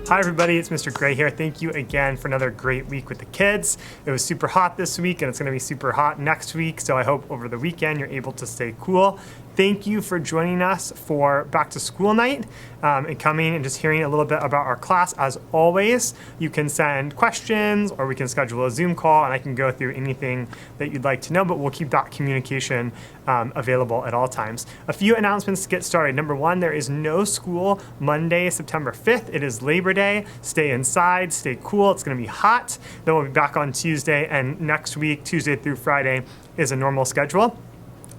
Hi everybody, it's Mr. Gray here. Thank you again for another great week with the kids. It was super hot this week and it's going to be super hot next week, so I hope over the weekend you're able to stay cool. Thank you for joining us for back to school night and coming and just hearing a little bit about our class. As always, you can send questions or we can schedule a Zoom call and I can go through anything that you'd like to know, but we'll keep that communication available at all times. A few announcements to get started. Number one, there is no school Monday, September 5th. It is Labor Day. Stay inside, stay cool. It's going to be hot. Then we'll be back on Tuesday, and next week, Tuesday through Friday, is a normal schedule.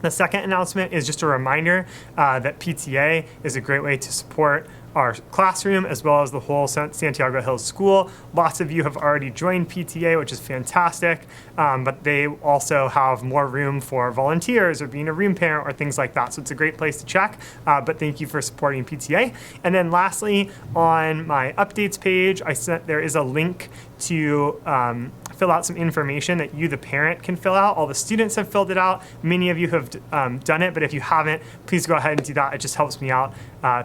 The second announcement is just a reminder that PTA is a great way to support our classroom as well as the whole Santiago Hills School. Lots of you have already joined PTA, which is fantastic, but they also have more room for volunteers or being a room parent or things like that. So it's a great place to check, but thank you for supporting PTA. And then lastly, on my updates page, there is a link to fill out some information that you, the parent, can fill out. All the students have filled it out. Many of you have done it, but if you haven't, please go ahead and do that. It just helps me out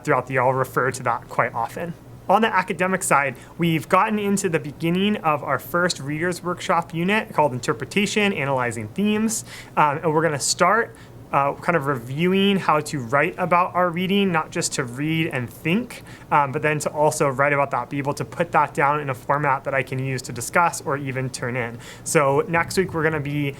throughout the year. I'll refer to that quite often. On the academic side, we've gotten into the beginning of our first Readers Workshop unit called Interpretation, Analyzing Themes, and we're going to start kind of reviewing how to write about our reading, not just to read and think, but then to also write about that, be able to put that down in a format that I can use to discuss or even turn in. So next week we're going to be,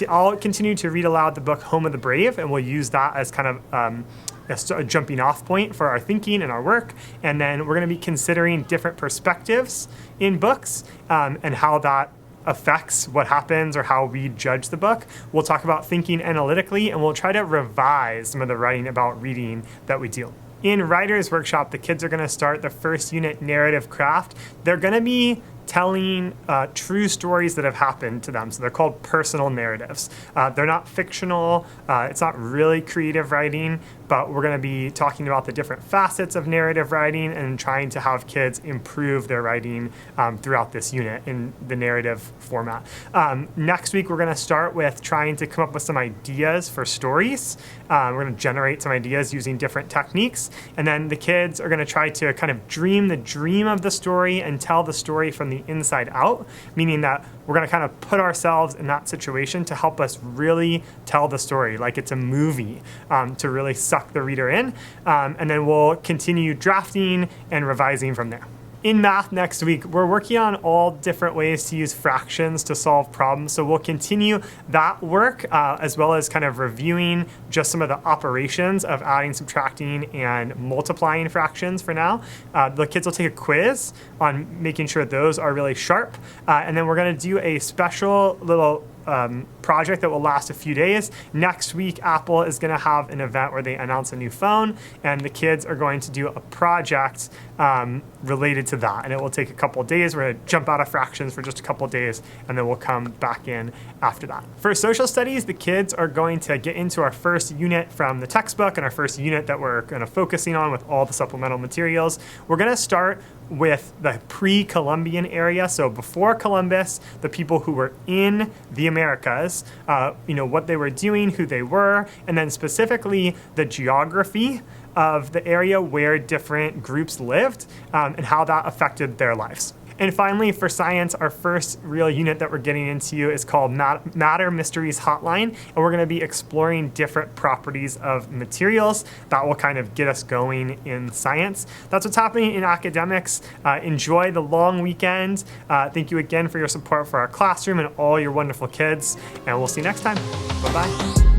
I'll continue to read aloud the book Home of the Brave, and we'll use that as kind of a jumping off point for our thinking and our work. And then we're going to be considering different perspectives in books and how that affects what happens or how we judge the book. We'll talk about thinking analytically, and we'll try to revise some of the writing about reading that we do. In Writer's Workshop, the kids are going to start the first unit, Narrative Craft. They're going to be telling true stories that have happened to them. So they're called personal narratives. They're not fictional. It's not really creative writing, but we're going to be talking about the different facets of narrative writing and trying to have kids improve their writing throughout this unit in the narrative format. Next week, we're going to start with trying to come up with some ideas for stories. We're going to generate some ideas using different techniques. And then the kids are going to try to kind of dream the dream of the story and tell the story from the inside out, meaning that we're going to kind of put ourselves in that situation to help us really tell the story like it's a movie, to really suck the reader in. And then we'll continue drafting and revising from there. In math next week, we're working on all different ways to use fractions to solve problems. So we'll continue that work as well as kind of reviewing just some of the operations of adding, subtracting, and multiplying fractions for now. The kids will take a quiz on making sure those are really sharp. And then we're going to do a special little project that will last a few days. Next week, Apple is going to have an event where they announce a new phone, and the kids are going to do a project related to that. And it will take a couple of days. We're going to jump out of fractions for just a couple of days, and then we'll come back in after that. For social studies, the kids are going to get into our first unit from the textbook and our first unit that we're kind of focusing on with all the supplemental materials. We're going to start with the pre-Columbian area. So before Columbus, the people who were in the Americas, what they were doing, who they were, and then specifically the geography of the area where different groups lived and how that affected their lives. And finally, for science, our first real unit that we're getting into is called Matter Mysteries Hotline, and we're going to be exploring different properties of materials that will kind of get us going in science. That's what's happening in academics. Enjoy the long weekend. Thank you again for your support for our classroom and all your wonderful kids, and we'll see you next time. Bye-bye.